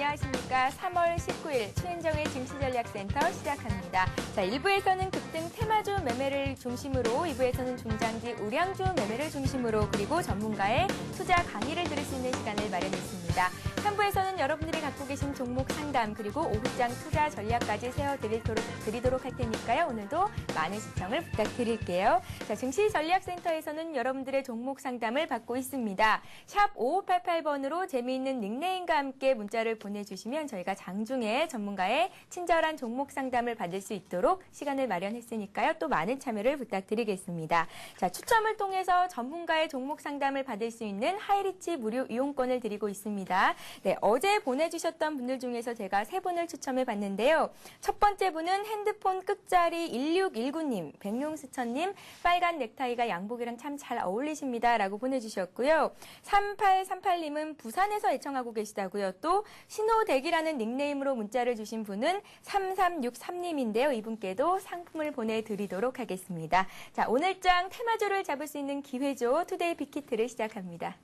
안녕하십니까. 3월 19일 최은정의 증시전략센터 시작합니다. 자, 1부에서는 급등 테마주 매매를 중심으로, 2부에서는 중장기 우량주 매매를 중심으로, 그리고 전문가의 투자 강의를 들을 수 있는 시간을 마련했습니다. 3부에서는 여러분들이 갖고 계신 종목 상담, 그리고 오후장 투자 전략까지 세워드리도록 할 테니까요. 오늘도 많은 시청을 부탁드릴게요. 자, 증시전략센터에서는 여러분들의 종목 상담을 받고 있습니다. 샵 5588번으로 재미있는 닉네임과 함께 문자를 보내주시면 저희가 장중에 전문가의 친절한 종목 상담을 받을 수 있도록 시간을 마련했으니까요. 또 많은 참여를 부탁드리겠습니다. 자, 추첨을 통해서 전문가의 종목 상담을 받을 수 있는 하이리치 무료 이용권을 드리고 있습니다. 네, 어제 보내주셨던 분들 중에서 제가 3분을 추첨해 봤는데요. 첫 번째 분은 핸드폰 끝자리 1619님, 백룡스천님, 빨간 넥타이가 양복이랑 참 잘 어울리십니다. 라고 보내주셨고요. 3838님은 부산에서 애청하고 계시다고요. 또 신호대기라는 닉네임으로 문자를 주신 분은 3363님인데요. 이분께도 상품을 보내드리도록 하겠습니다. 자, 오늘장 테마주를 잡을 수 있는 기회죠. 투데이 빅히트를 시작합니다.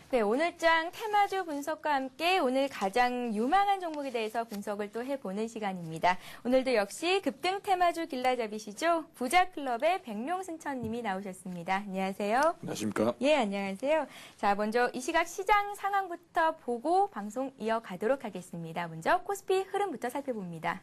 네, 오늘장 테마주 분석과 함께 오늘 가장 유망한 종목에 대해서 분석을 또 해보는 시간입니다. 오늘도 역시 급등 테마주 길라잡이시죠? 부자클럽의 백룡승천님이 나오셨습니다. 안녕하세요. 안녕하십니까? 예, 안녕하세요. 자, 먼저 이 시각 시장 상황부터 보고 방송 이어가도록 하겠습니다. 먼저 코스피 흐름부터 살펴봅니다.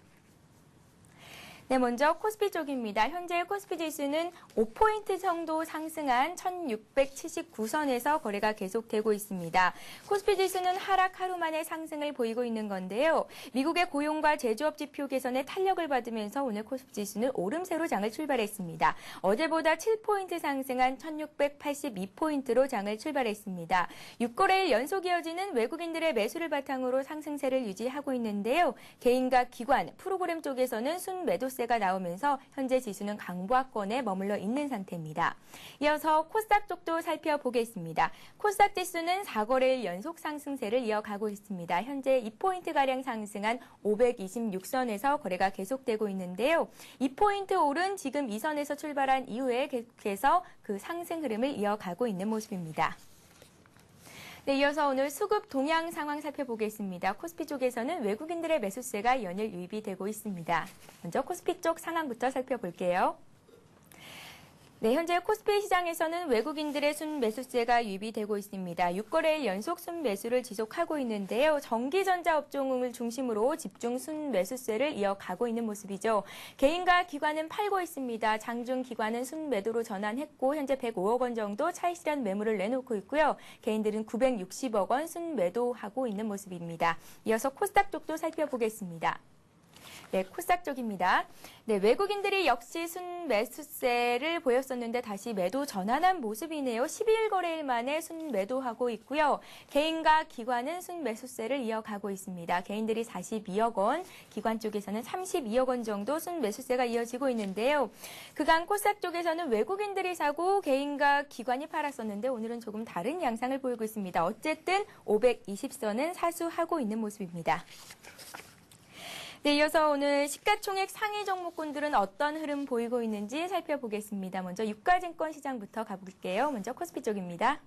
네, 먼저 코스피 쪽입니다. 현재 코스피 지수는 5포인트 정도 상승한 1679선에서 거래가 계속되고 있습니다. 코스피 지수는 하락 하루 만에 상승을 보이고 있는 건데요. 미국의 고용과 제조업 지표 개선에 탄력을 받으면서 오늘 코스피 지수는 오름세로 장을 출발했습니다. 어제보다 7포인트 상승한 1682포인트로 장을 출발했습니다. 6거래일 연속 이어지는 외국인들의 매수를 바탕으로 상승세를 유지하고 있는데요. 개인과 기관, 프로그램 쪽에서는 순매도 세가 나오면서 현재 지수는 강보합권에 머물러 있는 상태입니다. 이어서 코스닥 쪽도 살펴보겠습니다. 코스닥 지수는 4거래일 연속 상승세를 이어가고 있습니다. 현재 2포인트가량 상승한 526선에서 거래가 계속되고 있는데요. 2포인트 오른 지금 이 선에서 출발한 이후에 계속해서 그 상승 흐름을 이어가고 있는 모습입니다. 네, 이어서 오늘 수급 동향 상황 살펴보겠습니다. 코스피 쪽에서는 외국인들의 매수세가 연일 유입이 되고 있습니다. 먼저 코스피 쪽 상황부터 살펴볼게요. 네, 현재 코스피 시장에서는 외국인들의 순매수세가 유입이 되고 있습니다. 6거래일 연속 순매수를 지속하고 있는데요. 전기전자 업종을 중심으로 집중 순매수세를 이어가고 있는 모습이죠. 개인과 기관은 팔고 있습니다. 장중 기관은 순매도로 전환했고 현재 105억 원 정도 차익 실현 매물을 내놓고 있고요. 개인들은 960억 원 순매도하고 있는 모습입니다. 이어서 코스닥 쪽도 살펴보겠습니다. 네, 코스닥 쪽입니다. 네, 외국인들이 역시 순매수세를 보였었는데 다시 매도 전환한 모습이네요. 12일 거래일 만에 순매도하고 있고요. 개인과 기관은 순매수세를 이어가고 있습니다. 개인들이 42억 원, 기관 쪽에서는 32억 원 정도 순매수세가 이어지고 있는데요. 그간 코스닥 쪽에서는 외국인들이 사고 개인과 기관이 팔았었는데 오늘은 조금 다른 양상을 보이고 있습니다. 어쨌든 520선은 사수하고 있는 모습입니다. 네, 이어서 오늘 시가총액 상위 종목군들은 어떤 흐름 보이고 있는지 살펴보겠습니다. 먼저 유가증권 시장부터 가볼게요. 먼저 코스피 쪽입니다.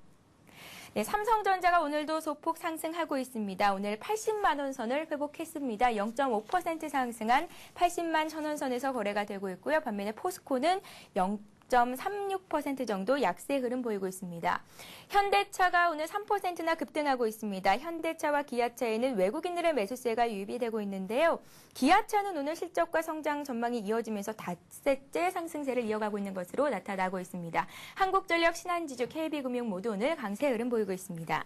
네, 삼성전자가 오늘도 소폭 상승하고 있습니다. 오늘 80만 원 선을 회복했습니다. 0.5% 상승한 80만 1,000원 선에서 거래가 되고 있고요. 반면에 포스코는 0.36% 정도 약세 흐름 보이고 있습니다. 현대차가 오늘 3%나 급등하고 있습니다. 현대차와 기아차에는 외국인들의 매수세가 유입이 되고 있는데요. 기아차는 오늘 실적과 성장 전망이 이어지면서 닷새째 상승세를 이어가고 있는 것으로 나타나고 있습니다. 한국전력, 신한지주, KB금융 모두 오늘 강세 흐름 보이고 있습니다.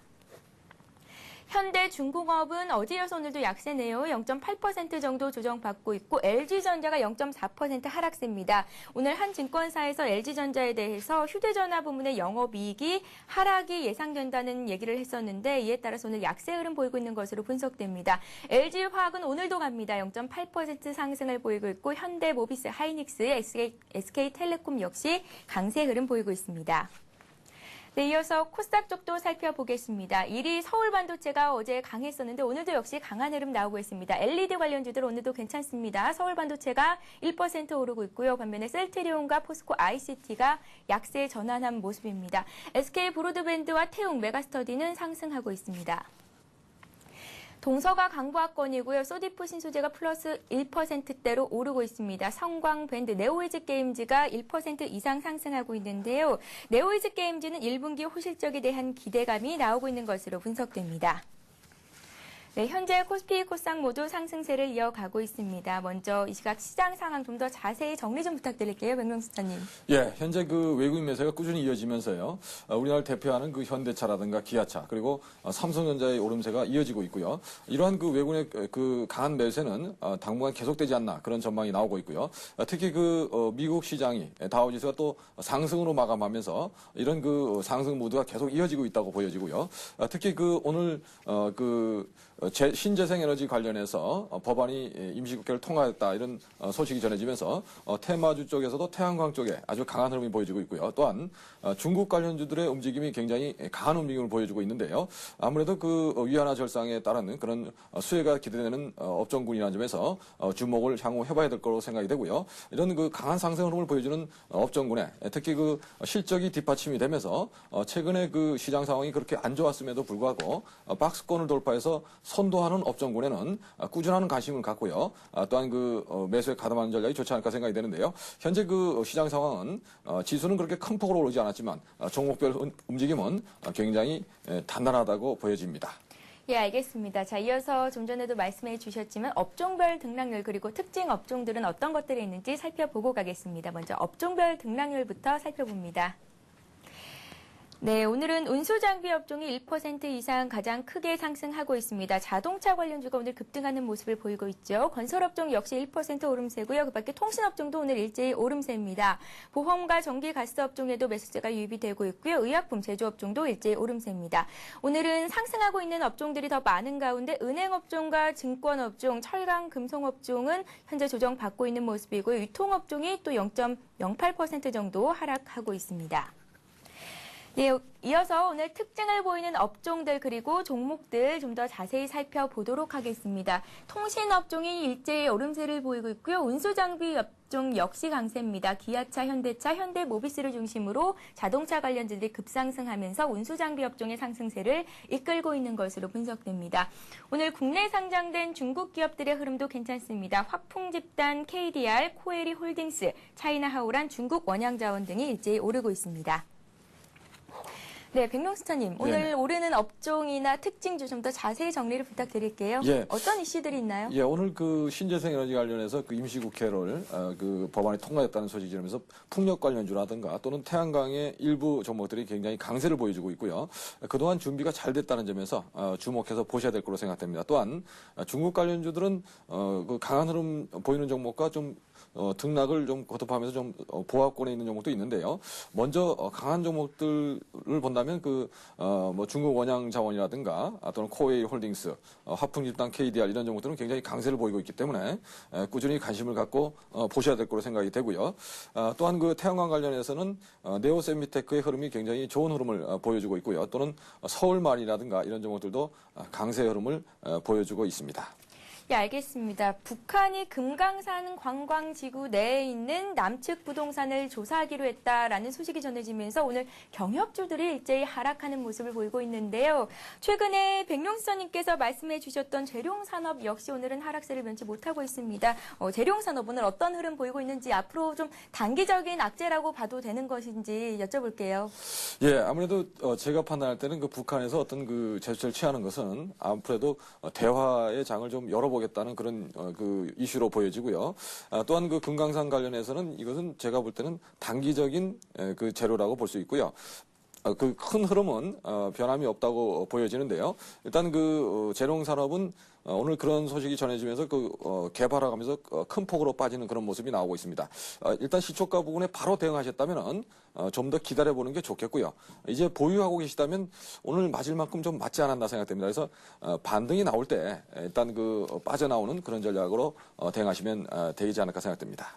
현대중공업은 어제 이어서 오늘도 약세네요. 0.8% 정도 조정받고 있고 LG전자가 0.4% 하락세입니다. 오늘 한 증권사에서 LG전자에 대해서 휴대전화 부문의 영업이익이 하락이 예상된다는 얘기를 했었는데 이에 따라서 오늘 약세 흐름 보이고 있는 것으로 분석됩니다. LG화학은 오늘도 갑니다. 0.8% 상승을 보이고 있고 현대모비스, 하이닉스, SK텔레콤 역시 강세 흐름 보이고 있습니다. 네, 이어서 코스닥 쪽도 살펴보겠습니다. 1위 서울반도체가 어제 강했었는데 오늘도 역시 강한 흐름 나오고 있습니다. LED 관련주들 오늘도 괜찮습니다. 서울반도체가 1% 오르고 있고요. 반면에 셀트리온과 포스코 ICT가 약세 전환한 모습입니다. SK 브로드밴드와 태웅, 메가스터디는 상승하고 있습니다. 동서가 강보합권이고요. 소디프 신소재가 플러스 1%대로 오르고 있습니다. 성광밴드, 네오이즈 게임즈가 1% 이상 상승하고 있는데요. 네오이즈 게임즈는 1분기 호실적에 대한 기대감이 나오고 있는 것으로 분석됩니다. 네, 현재 코스피, 코스닥 모두 상승세를 이어가고 있습니다. 먼저 이 시각 시장 상황 좀 더 자세히 정리 좀 부탁드릴게요. 백명수사님. 예, 현재 그 외국인 매수가 꾸준히 이어지면서요. 우리나라를 대표하는 그 현대차라든가 기아차 그리고 삼성전자의 오름세가 이어지고 있고요. 이러한 그 외국인의 그 강한 매수세는 당분간 계속되지 않나 그런 전망이 나오고 있고요. 특히 그 미국 시장이 다우지수가 또 상승으로 마감하면서 이런 그 상승 모드가 계속 이어지고 있다고 보여지고요. 특히 그 오늘 신재생에너지 관련해서 법안이 임시국회를 통과했다 이런 소식이 전해지면서 테마주 쪽에서도 태양광 쪽에 아주 강한 흐름이 보여지고 있고요. 또한 중국 관련주들의 움직임이 굉장히 강한 움직임을 보여주고 있는데요. 아무래도 그 위안화 절상에 따른 그런 수혜가 기대되는 업종군이라는 점에서 주목을 향후 해봐야 될 거로 생각이 되고요. 이런 그 강한 상승 흐름을 보여주는 업종군에 특히 그 실적이 뒷받침이 되면서 최근에 그 시장 상황이 그렇게 안 좋았음에도 불구하고 박스권을 돌파해서 선도하는 업종군에는 꾸준한 관심을 갖고요. 또한 그 매수에 가담하는 전략이 좋지 않을까 생각이 되는데요. 현재 그 시장 상황은 지수는 그렇게 큰 폭으로 오르지 않았지만 종목별 움직임은 굉장히 단단하다고 보여집니다. 예, 알겠습니다. 자, 이어서 좀 전에도 말씀해 주셨지만 업종별 등락률 그리고 특징 업종들은 어떤 것들이 있는지 살펴보고 가겠습니다. 먼저 업종별 등락률부터 살펴봅니다. 네, 오늘은 운수장비 업종이 1% 이상 가장 크게 상승하고 있습니다. 자동차 관련주가 오늘 급등하는 모습을 보이고 있죠. 건설업종 역시 1% 오름세고요. 그 밖에 통신업종도 오늘 일제히 오름세입니다. 보험과 전기, 가스 업종에도 매수세가 유입이 되고 있고요. 의약품, 제조업종도 일제히 오름세입니다. 오늘은 상승하고 있는 업종들이 더 많은 가운데 은행업종과 증권업종, 철강, 금속업종은 현재 조정받고 있는 모습이고요. 유통업종이 또 0.08% 정도 하락하고 있습니다. 예, 이어서 오늘 특징을 보이는 업종들 그리고 종목들 좀 더 자세히 살펴보도록 하겠습니다. 통신업종이 일제히 오름세를 보이고 있고요. 운수장비 업종 역시 강세입니다. 기아차, 현대차, 현대모비스를 중심으로 자동차 관련주들이 급상승하면서 운수장비 업종의 상승세를 이끌고 있는 것으로 분석됩니다. 오늘 국내 상장된 중국 기업들의 흐름도 괜찮습니다. 화풍집단, KDR, 코에리 홀딩스, 차이나하우란 중국 원양자원 등이 일제히 오르고 있습니다. 네, 백명수사님, 오늘 오르는 업종이나 특징주 좀 더 자세히 정리를 부탁드릴게요. 예. 어떤 이슈들이 있나요? 예, 오늘 그 신재생에너지 관련해서 그 임시국회를 그 법안이 통과했다는 소식이 들으면서 풍력 관련주라든가 또는 태양광의 일부 종목들이 굉장히 강세를 보여주고 있고요. 그동안 준비가 잘 됐다는 점에서 주목해서 보셔야 될 거로 생각됩니다. 또한 중국 관련주들은 그 강한 흐름 보이는 종목과 좀 등락을 좀 거듭하면서 좀 보합권에 있는 종목도 있는데요. 먼저 강한 종목들을 본다면 뭐 중국 원양자원이라든가 또는 코웨이 홀딩스, 화풍집단 KDR 이런 종목들은 굉장히 강세를 보이고 있기 때문에 꾸준히 관심을 갖고 보셔야 될 거로 생각이 되고요. 또한 그 태양광 관련해서는 네오세미테크의 흐름이 굉장히 좋은 흐름을 보여주고 있고요. 또는 서울말이라든가 이런 종목들도 강세 흐름을 보여주고 있습니다. 예, 알겠습니다. 북한이 금강산 관광지구 내에 있는 남측 부동산을 조사하기로 했다라는 소식이 전해지면서 오늘 경협주들이 일제히 하락하는 모습을 보이고 있는데요. 최근에 백룡수사님께서 말씀해 주셨던 재룡산업 역시 오늘은 하락세를 면치 못하고 있습니다. 재룡산업 오늘 어떤 흐름 보이고 있는지 앞으로 좀 단기적인 악재라고 봐도 되는 것인지 여쭤볼게요. 예, 아무래도 제가 판단할 때는 그 북한에서 어떤 그 제스처를 취하는 것은 앞으로도 대화의 장을 좀 열어보겠다는 그런 그 이슈로 보여지고요. 또한 그 금강산 관련해서는 이것은 제가 볼 때는 단기적인 그 재료라고 볼 수 있고요. 그 큰 흐름은 변함이 없다고 보여지는데요. 일단 그 재룡산업은 오늘 그런 소식이 전해지면서 개발하면서 큰 폭으로 빠지는 그런 모습이 나오고 있습니다. 일단 시초가 부분에 바로 대응하셨다면은 좀 더 기다려보는 게 좋겠고요. 이제 보유하고 계시다면 오늘 맞을 만큼 좀 맞지 않았나 생각됩니다. 그래서 반등이 나올 때 일단 빠져나오는 그런 전략으로 대응하시면 되지 않을까 생각됩니다.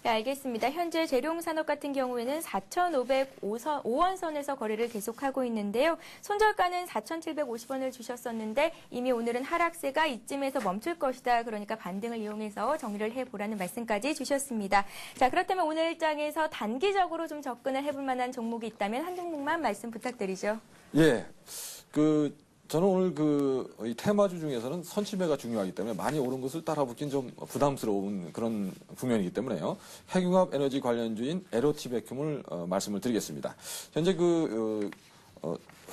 네, 알겠습니다. 현재 재룡산업 같은 경우에는 4,505원 선에서 거래를 계속하고 있는데요. 손절가는 4,750원을 주셨었는데 이미 오늘은 하락세가 이쯤에서 멈출 것이다. 그러니까 반등을 이용해서 정리를 해보라는 말씀까지 주셨습니다. 자, 그렇다면 오늘 일장에서 단기적으로 좀 접근을 해볼 만한 종목이 있다면 한 종목만 말씀 부탁드리죠. 예. 저는 오늘 이 테마주 중에서는 선취매가 중요하기 때문에 많이 오른 것을 따라붙긴 좀 부담스러운 그런 국면이기 때문에요. 핵융합 에너지 관련주인 에로티베큐을 말씀을 드리겠습니다. 현재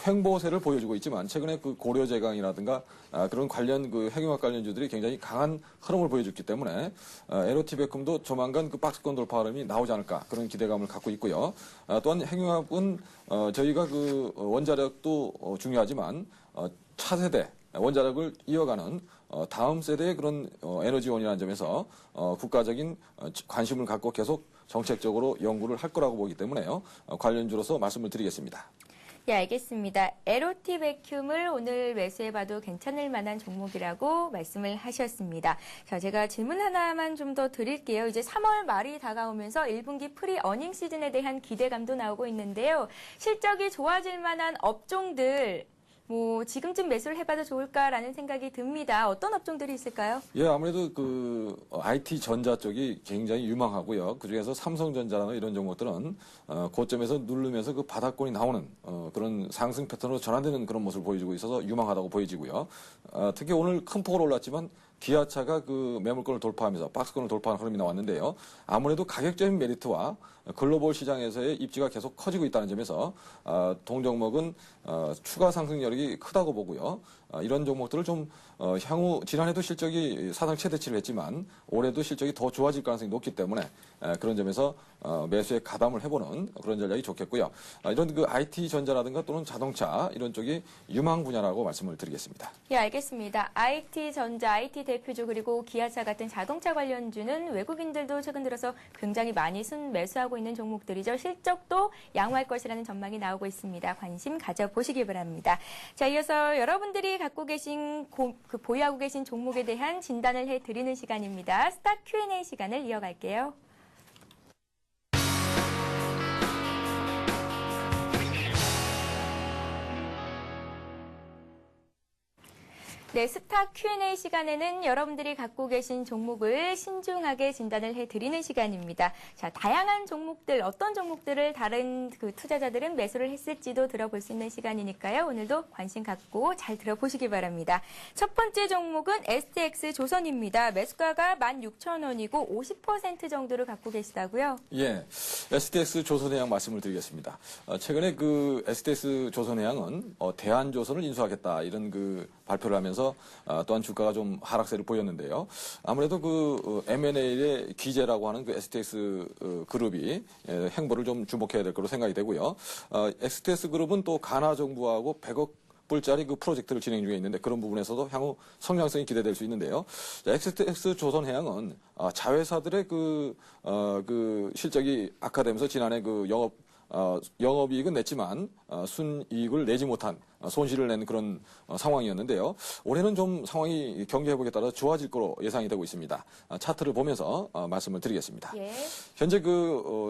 횡보세를 보여주고 있지만 최근에 고려제강이라든가 그런 관련 핵융합 관련주들이 굉장히 강한 흐름을 보여줬기 때문에 에로티베쿰도 조만간 박스권 돌파 흐름이 나오지 않을까 그런 기대감을 갖고 있고요. 또한 핵융합은 저희가 원자력도 중요하지만 차세대 원자력을 이어가는 다음 세대의 그런 에너지원이라는 점에서 국가적인 관심을 갖고 계속 정책적으로 연구를 할 거라고 보기 때문에요. 관련주로서 말씀을 드리겠습니다. 예, 알겠습니다. 에로티베큐을 오늘 매수해봐도 괜찮을 만한 종목이라고 말씀을 하셨습니다. 자, 제가 질문 하나만 좀 더 드릴게요. 이제 3월 말이 다가오면서 1분기 프리 어닝 시즌에 대한 기대감도 나오고 있는데요. 실적이 좋아질 만한 업종들, 지금쯤 매수를 해봐도 좋을까라는 생각이 듭니다. 어떤 업종들이 있을까요? 예, 아무래도 IT 전자 쪽이 굉장히 유망하고요. 그중에서 삼성전자나 이런 종목들은 고점에서 누르면서 바닥권이 나오는 그런 상승 패턴으로 전환되는 그런 모습을 보여주고 있어서 유망하다고 보여지고요. 특히 오늘 큰 폭으로 올랐지만 기아차가 매물권을 돌파하면서 박스권을 돌파하는 흐름이 나왔는데요. 아무래도 가격적인 메리트와 글로벌 시장에서의 입지가 계속 커지고 있다는 점에서 동종목은 추가 상승 여력이 크다고 보고요. 이런 종목들을 좀 향후 지난해도 실적이 사상 최대치를 했지만 올해도 실적이 더 좋아질 가능성이 높기 때문에 그런 점에서 매수에 가담을 해보는 그런 전략이 좋겠고요. 이런 IT 전자라든가 또는 자동차 이런 쪽이 유망 분야라고 말씀을 드리겠습니다. 예, 알겠습니다. IT 전자, IT 대표주 그리고 기아차 같은 자동차 관련주는 외국인들도 최근 들어서 굉장히 많이 순매수하고 있는 종목들이죠. 실적도 양호할 것이라는 전망이 나오고 있습니다. 관심 가져보시기 바랍니다. 자, 이어서 여러분들이 갖고 계신 보유하고 계신 종목에 대한 진단을 해드리는 시간입니다. 스타 Q&A 시간을 이어갈게요. 네, 스타 Q&A 시간에는 여러분들이 갖고 계신 종목을 신중하게 진단을 해드리는 시간입니다. 자, 다양한 종목들, 어떤 종목들을 다른 투자자들은 매수를 했을지도 들어볼 수 있는 시간이니까요. 오늘도 관심 갖고 잘 들어보시기 바랍니다. 첫 번째 종목은 STX 조선입니다. 매수가가 16,000원이고 50% 정도를 갖고 계시다고요? 예, STX 조선해양 말씀을 드리겠습니다. 최근에 STX 조선해양은 대한조선을 인수하겠다 이런 발표를 하면서 또한 주가가 좀 하락세를 보였는데요. 아무래도 M&A의 기재라고 하는 STX 그룹이 행보를 좀 주목해야 될 거로 생각이 되고요. STX 그룹은 또 가나 정부하고 100억 불짜리 프로젝트를 진행 중에 있는데 그런 부분에서도 향후 성장성이 기대될 수 있는데요. STX 조선해양은 자회사들의 실적이 악화되면서 지난해 영업이익은 냈지만 순이익을 내지 못한 손실을 낸 그런 상황이었는데요. 올해는 좀 상황이 경기회복에 따라 좋아질 거로 예상이 되고 있습니다. 차트를 보면서 말씀을 드리겠습니다. 예. 현재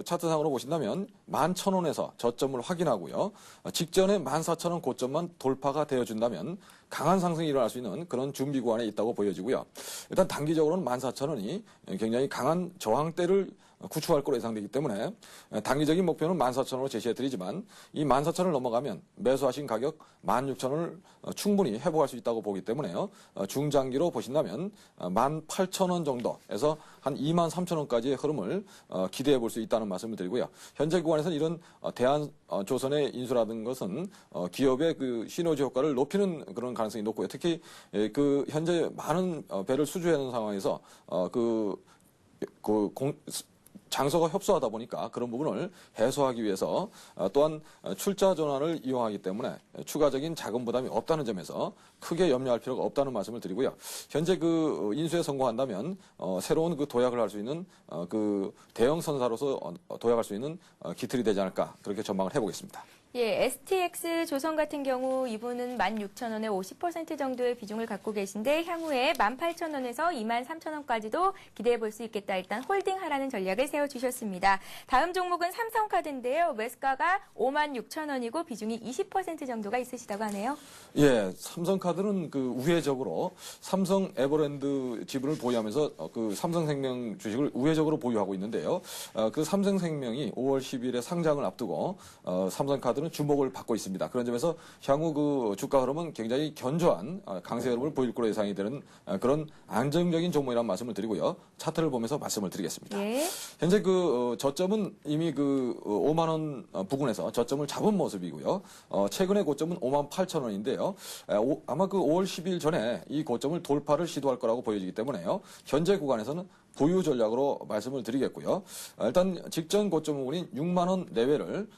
차트상으로 보신다면 11,000원에서 저점을 확인하고요. 직전에 14,000원 고점만 돌파가 되어준다면 강한 상승이 일어날 수 있는 그런 준비 구간에 있다고 보여지고요. 일단 단기적으로는 14,000원이 굉장히 강한 저항대를 구축할 거로 예상되기 때문에 단기적인 목표는 14,000원으로 제시해드리지만 이 14,000원을 넘어가면 매수하신 가격 16,000원을 충분히 회복할 수 있다고 보기 때문에요. 중장기로 보신다면 18,000원 정도에서 한 23,000원까지의 흐름을 기대해 볼 수 있다는 말씀을 드리고요. 현재 구간에서는 이런 대한조선의 인수라는 것은 기업의 시너지 효과를 높이는 그런 가능성이 높고요. 특히 현재 많은 배를 수주하는 상황에서 장소가 협소하다 보니까 그런 부분을 해소하기 위해서 또한 출자 전환을 이용하기 때문에 추가적인 자금 부담이 없다는 점에서 크게 염려할 필요가 없다는 말씀을 드리고요. 현재 그 인수에 성공한다면 새로운 그 도약을 할 수 있는 그 대형 선사로서 도약할 수 있는 기틀이 되지 않을까 그렇게 전망을 해보겠습니다. 예, STX 조선 같은 경우 이분은 16,000원에 50% 정도의 비중을 갖고 계신데 향후에 18,000원에서 23,000원까지도 기대해 볼 수 있겠다. 일단 홀딩하라는 전략을 세워주셨습니다. 다음 종목은 삼성카드인데요. 매수가가 56,000원이고 비중이 20% 정도가 있으시다고 하네요. 예, 삼성카드는 그 우회적으로 삼성 에버랜드 지분을 보유하면서 그 삼성생명 주식을 우회적으로 보유하고 있는데요. 그 삼성생명이 5월 10일에 상장을 앞두고 삼성카드는 주목을 받고 있습니다. 그런 점에서 향후 그 주가 흐름은 굉장히 견조한 강세 흐름을 보일 거로 예상이 되는 그런 안정적인 종목이라는 말씀을 드리고요. 차트를 보면서 말씀을 드리겠습니다. 예. 현재 그 저점은 이미 그 5만 원 부근에서 저점을 잡은 모습이고요. 최근의 고점은 5만 8천 원인데요. 아마 그 5월 10일 전에 이 고점을 돌파를 시도할 거라고 보여지기 때문에요. 현재 구간에서는 보유 전략으로 말씀을 드리겠고요. 일단 직전 고점 부분인 6만 원 내외를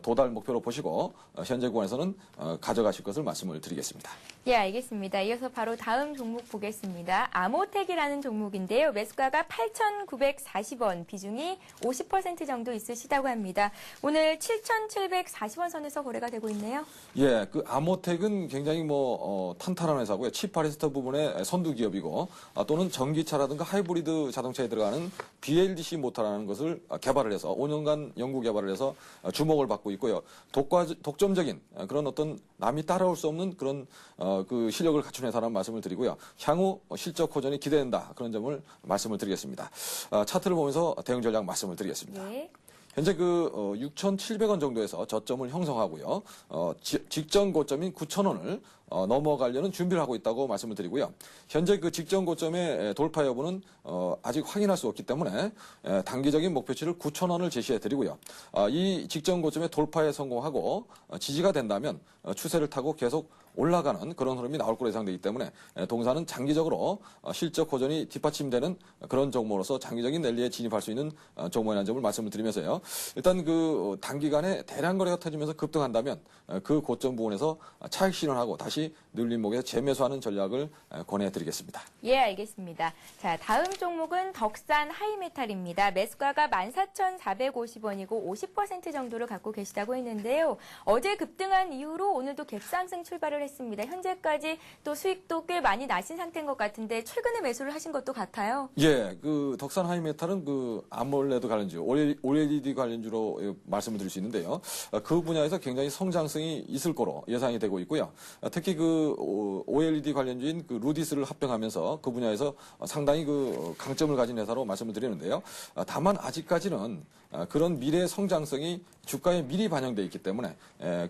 도달 목표로 보시고 현재 구간에서는 가져가실 것을 말씀을 드리겠습니다. 예, 알겠습니다. 이어서 바로 다음 종목 보겠습니다. 아모텍이라는 종목인데요. 매수가가 8,940원, 비중이 50% 정도 있으시다고 합니다. 오늘 7,740원 선에서 거래가 되고 있네요. 예, 그 아모텍은 굉장히 탄탄한 회사고요. 칩파리스터 부분의 선두 기업이고 또는 전기차라든가 하이브리드 자동차에 들어가는 BLDC 모터라는 것을 개발을 해서 5년간 연구 개발을 해서 주목을 받고 있고요. 독점적인 그런 어떤 남이 따라올 수 없는 그런 그 실력을 갖춘 회사라는 말씀을 드리고요. 향후 실적 호전이 기대된다. 그런 점을 말씀을 드리겠습니다. 차트를 보면서 대응 전략 말씀을 드리겠습니다. 네. 현재 그 6,700원 정도에서 저점을 형성하고요. 직전 고점인 9,000원을 넘어가려는 준비를 하고 있다고 말씀을 드리고요. 현재 그 직전 고점의 돌파 여부는 아직 확인할 수 없기 때문에 단기적인 목표치를 9,000원을 제시해 드리고요. 이 직전 고점의 돌파에 성공하고 지지가 된다면 추세를 타고 계속 올라가는 그런 흐름이 나올 거로 예상되기 때문에 동사는 장기적으로 실적 호전이 뒷받침되는 그런 종목으로서 장기적인 랠리에 진입할 수 있는 종목이라는 점을 말씀을 드리면서요. 일단 그 단기간에 대량 거래가 터지면서 급등한다면 그 고점 부분에서 차익 실현하고 다시 늘림목에 재매수하는 전략을 권해드리겠습니다. 예, 알겠습니다. 자, 다음 종목은 덕산 하이메탈입니다. 매수가가 14,450원이고 50% 정도를 갖고 계시다고 했는데요. 어제 급등한 이후로 오늘도 갭상승 출발을 했습니다. 현재까지 또 수익도 꽤 많이 나신 상태인 것 같은데 최근에 매수를 하신 것도 같아요. 예, 그 덕산 하이메탈은 그 아몰레드 관련주, OLED 관련주로 말씀을 드릴 수 있는데요. 그 분야에서 굉장히 성장성이 있을 거로 예상이 되고 있고요. 특히 그 OLED 관련주인 그 루디스를 합병하면서 그 분야에서 상당히 그 강점을 가진 회사로 말씀을 드리는데요. 다만 아직까지는 그런 미래 성장성이 주가에 미리 반영되어 있기 때문에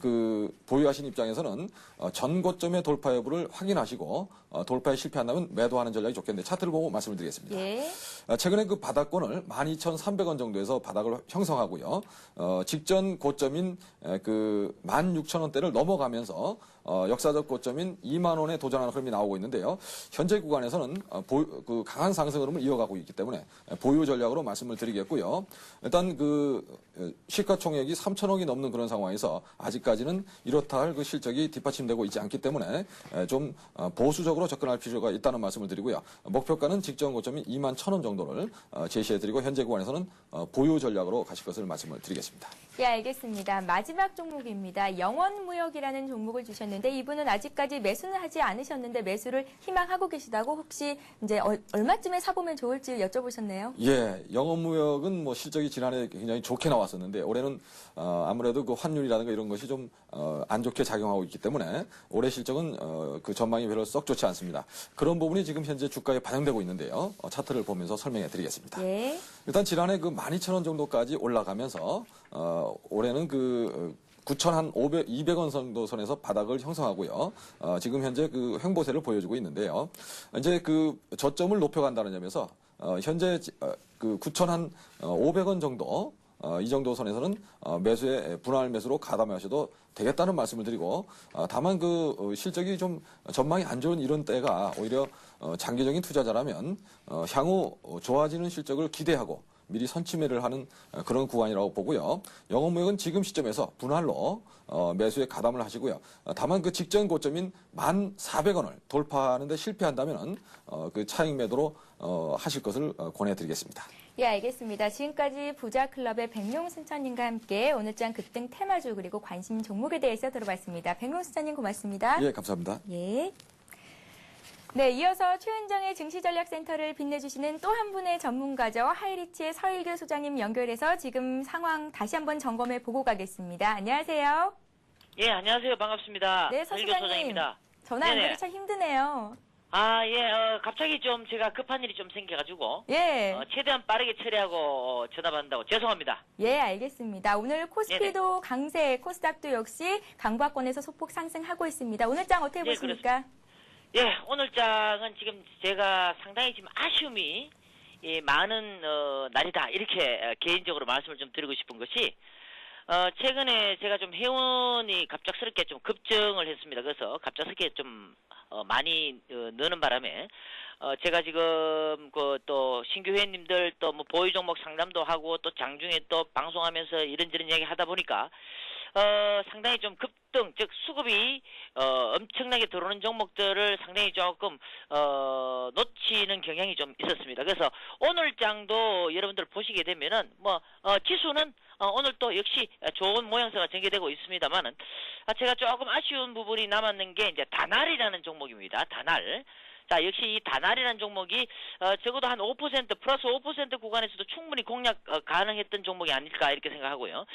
그 보유하신 입장에서는 전 고점의 돌파 여부를 확인하시고 돌파에 실패한다면 매도하는 전략이 좋겠는데 차트를 보고 말씀을 드리겠습니다. 예. 최근에 그 바닥권을 12,300원 정도에서 바닥을 형성하고요. 직전 고점인 그 16,000원대를 넘어가면서 역사적 고점인 2만 원에 도전하는 흐름이 나오고 있는데요. 현재 구간에서는 그 강한 상승 흐름을 이어가고 있기 때문에 보유 전략으로 말씀을 드리겠고요. 일단 그 시가총액이 3천억이 넘는 그런 상황에서 아직까지는 이렇다 할 그 실적이 뒷받침되고 있지 않기 때문에 좀 보수적으로 접근할 필요가 있다는 말씀을 드리고요. 목표가는 직전 고점인 2만 1,000원 정도를 제시해드리고 현재 구간에서는 보유 전략으로 가실 것을 말씀을 드리겠습니다. 예, 알겠습니다. 마지막 종목입니다. 영원무역이라는 종목을 주셨는데 이분은 아직까지 매수는 하지 않으셨는데 매수를 희망하고 계시다고 혹시 이제 얼마쯤에 사보면 좋을지 여쭤보셨네요. 예, 영업무역은 뭐 실적이 지난해 굉장히 좋게 나왔었는데 올해는 아무래도 그 환율이라든가 이런 것이 좀 안 좋게 작용하고 있기 때문에 올해 실적은 그 전망이 별로 썩 좋지 않습니다. 그런 부분이 지금 현재 주가에 반영되고 있는데요. 차트를 보면서 설명해 드리겠습니다. 예. 일단 지난해 그 12,000원 정도까지 올라가면서 올해는 그 9,200원 정도 선에서 바닥을 형성하고요. 지금 현재 그 횡보세를 보여주고 있는데요. 이제 그 저점을 높여간다는 점에서 현재 그 9,500원 정도 이 정도 선에서는 매수에 분할 매수로 가담하셔도 되겠다는 말씀을 드리고 다만 그 실적이 좀 전망이 안 좋은 이런 때가 오히려 장기적인 투자자라면 향후 좋아지는 실적을 기대하고 미리 선취매를 하는 그런 구간이라고 보고요. 영업무역은 지금 시점에서 분할로 매수에 가담을 하시고요. 다만 그 직전 고점인 1,400원을 돌파하는 데 실패한다면 그 차익 매도로 하실 것을 권해드리겠습니다. 예, 알겠습니다. 지금까지 부자클럽의 백룡순천님과 함께 오늘장 급등 테마주 그리고 관심 종목에 대해서 들어봤습니다. 백룡순천님 고맙습니다. 예, 감사합니다. 예. 네, 이어서 최은정의 증시전략센터를 빛내주시는 또 한 분의 전문가죠. 하이리치의 서일교 소장님 연결해서 지금 상황 다시 한번 점검해 보고 가겠습니다. 안녕하세요. 예, 안녕하세요. 반갑습니다. 네, 서 서일교 소장님. 소장입니다. 전화 네네. 연결이 참 힘드네요. 아, 예, 갑자기 좀 제가 급한 일이 좀 생겨가지고, 예. 최대한 빠르게 처리하고 전화 받는다고 죄송합니다. 예, 알겠습니다. 오늘 코스피도 강세, 코스닥도 역시 강보권에서 소폭 상승하고 있습니다. 오늘 장 어떻게 예, 보십니까? 예, 오늘 장은 지금 제가 상당히 지금 아쉬움이 많은 날이다. 이렇게 개인적으로 말씀을 좀 드리고 싶은 것이, 최근에 제가 좀 회원이 갑작스럽게 좀 급증을 했습니다. 그래서 갑작스럽게 좀 많이 느는 바람에 제가 지금 그 또 신규 회원님들 또 뭐 보유 종목 상담도 하고 또 장중에 또 방송하면서 이런저런 이야기 하다 보니까 상당히 좀 급등, 즉 수급이 엄청나게 들어오는 종목들을 상당히 조금 놓치는 경향이 좀 있었습니다. 그래서 오늘 장도 여러분들 보시게 되면은 뭐 지수는 오늘 또 역시 좋은 모양새가 전개되고 있습니다만은 제가 조금 아쉬운 부분이 남았는 게 이제 다날이라는 종목입니다. 다날. 자, 역시 이 다날이라는 종목이 적어도 한 5% 플러스 5% 구간에서도 충분히 공략 가능했던 종목이 아닐까 이렇게 생각하고요.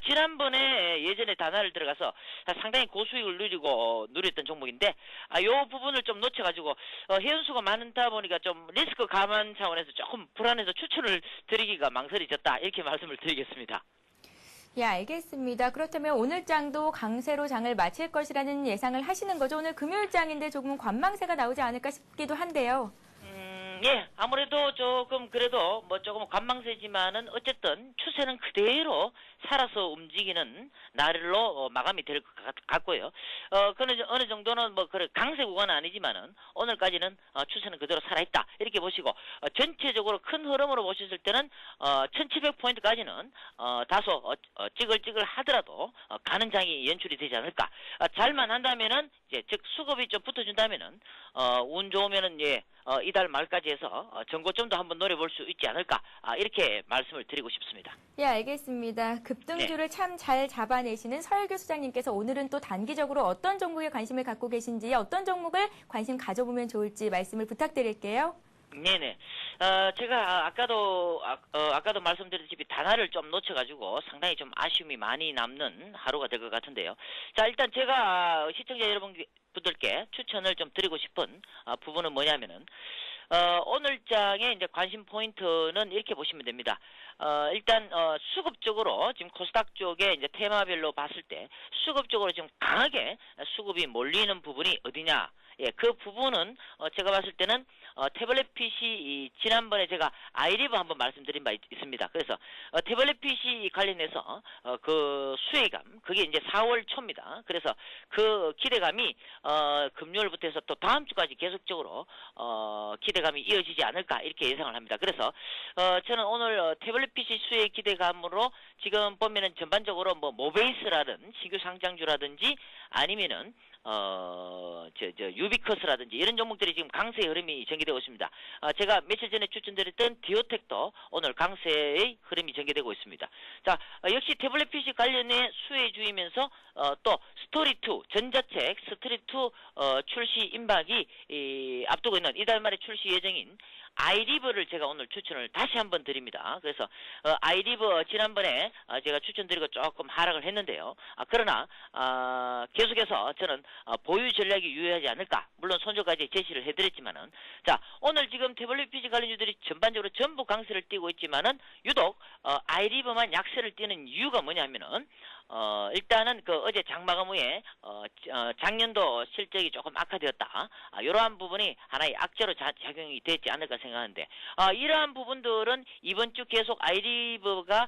지난번에 예전에 다날을 들어가서 상당히 고수익을 누렸던 종목인데 이 부분을 좀 놓쳐가지고 회원수가 많다 보니까 좀 리스크 감안 차원에서 조금 불안해서 추천을 드리기가 망설여졌다 이렇게 말씀을 드리겠습니다. 예, 알겠습니다. 그렇다면 오늘 장도 강세로 장을 마칠 것이라는 예상을 하시는 거죠? 오늘 금요일 장인데 조금 관망세가 나오지 않을까 싶기도 한데요. 예, 아무래도 조금 그래도 뭐 조금 관망세지만은 어쨌든 추세는 그대로 살아서 움직이는 날로 마감이 될 것 같고요. 어느 정도는 뭐 그래 강세 구간은 아니지만은 오늘까지는 추세는 그대로 살아있다 이렇게 보시고 전체적으로 큰 흐름으로 보셨을 때는 1,700포인트까지는 다소 찌글찌글 하더라도 가는 장이 연출이 되지 않을까. 잘만 한다면은 이제 즉 수급이 좀 붙어준다면은 운 좋으면은 이달 말까지 해서 전고점도 한번 노려볼 수 있지 않을까 이렇게 말씀을 드리고 싶습니다. 예, 알겠습니다. 급등주를 참 잘 잡아내시는 서일교 수장님께서 오늘은 또 단기적으로 어떤 종목에 관심을 갖고 계신지 어떤 종목을 관심 가져보면 좋을지 말씀을 부탁드릴게요. 네네. 제가 아까도 말씀드렸듯이 단화를 좀 놓쳐가지고 상당히 좀 아쉬움이 많이 남는 하루가 될 것 같은데요. 자, 일단 제가 시청자 여러분들께 추천을 좀 드리고 싶은 부분은 뭐냐면은 오늘 장의 이제 관심 포인트는 이렇게 보시면 됩니다. 일단 수급적으로 지금 코스닥 쪽에 이제 테마별로 봤을 때 수급적으로 지금 강하게 수급이 몰리는 부분이 어디냐? 예, 그 부분은 제가 봤을 때는 태블릿 PC 지난번에 제가 아이리브 한번 말씀드린 바 있습니다. 그래서 태블릿 PC 관련해서 그 수혜감 그게 이제 4월 초입니다. 그래서 그 기대감이 금요일부터 해서 또 다음 주까지 계속적으로 기대감이 이어지지 않을까 이렇게 예상을 합니다. 그래서 저는 오늘 태블릿 PC 수혜 기대감으로 지금 보면은 전반적으로 뭐 모베이스라든 신규 상장주라든지 아니면은 유비커스라든지 이런 종목들이 지금 강세의 흐름이 전개되고 있습니다. 제가 며칠 전에 추천드렸던 디오텍도 오늘 강세의 흐름이 전개되고 있습니다. 자, 역시 태블릿 PC 관련해 수혜주이면서 또 스토리2 전자책 스토리2 출시 임박이 앞두고 있는 이달 말에 출시 예정인 아이리브를 제가 오늘 추천을 다시 한번 드립니다. 그래서 아이리브 지난번에 제가 추천드리고 조금 하락을 했는데요. 그러나 계속해서 저는 보유 전략이 유효하지 않을까. 물론 손절까지 제시를 해드렸지만은 자 오늘 지금 태블릿 PC 관련주들이 전반적으로 전부 강세를 띠고 있지만은 유독 아이리브만 약세를 띠는 이유가 뭐냐면은 일단은 그 어제 장마감 후에 작년도 실적이 조금 악화되었다. 이러한 부분이 하나의 악재로 작용이 됐지 않을까 생각하는데 이러한 부분들은 이번 주 계속 아이리버가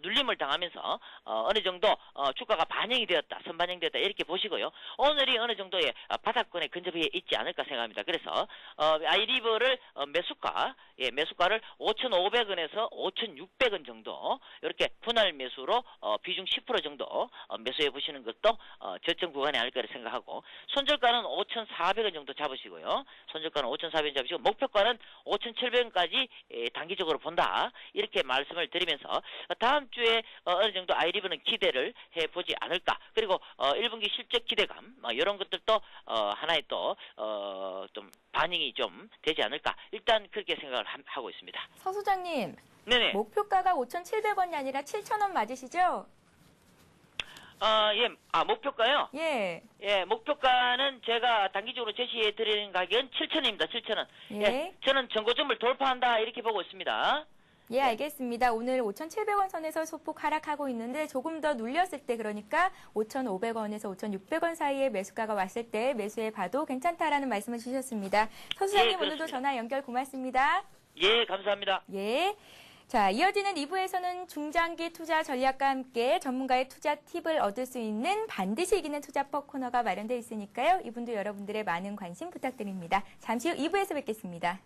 눌림을 당하면서 어느 정도 주가가 반영이 되었다, 선반영되었다 이렇게 보시고요. 오늘이 어느 정도의 바닥권에 근접해 있지 않을까 생각합니다. 그래서 아이리버를 매수가를 5,500원에서 5,600원 정도 이렇게 분할 매수로 비중 10% 정도 매수해 보시는 것도 저점 구간이 아닐 거라 생각하고, 손절가는 5,400원 정도 잡으시고요. 손절가는 5,400원 잡으시고 목표가는 5,700원까지 단기적으로 본다 이렇게 말씀을 드리면서 다음 주에 어느 정도 아이리버는 기대를 해보지 않을까. 그리고 1분기 실적 기대감 이런 것들도 하나의 또 좀 반영이 좀 되지 않을까. 일단 그렇게 생각을 하고 있습니다. 서 소장님, 네네. 목표가가 5,700원이 아니라 7,000원 맞으시죠? 목표가요? 예. 예, 목표가는 제가 단기적으로 제시해 드리는 가격은 7,000원입니다. 7,000원. 예. 저는 전고점을 돌파한다 이렇게 보고 있습니다. 예, 알겠습니다. 오늘 5,700원 선에서 소폭 하락하고 있는데 조금 더 눌렸을 때, 그러니까 5,500원에서 5,600원 사이에 매수가가 왔을 때 매수해 봐도 괜찮다라는 말씀을 주셨습니다. 서 소장님, 오늘도 그렇습니다. 전화 연결 고맙습니다. 예, 감사합니다. 예. 자, 이어지는 2부에서는 중장기 투자 전략과 함께 전문가의 투자 팁을 얻을 수 있는 반드시 이기는 투자법 코너가 마련되어 있으니까요. 이분도 여러분들의 많은 관심 부탁드립니다. 잠시 후 2부에서 뵙겠습니다.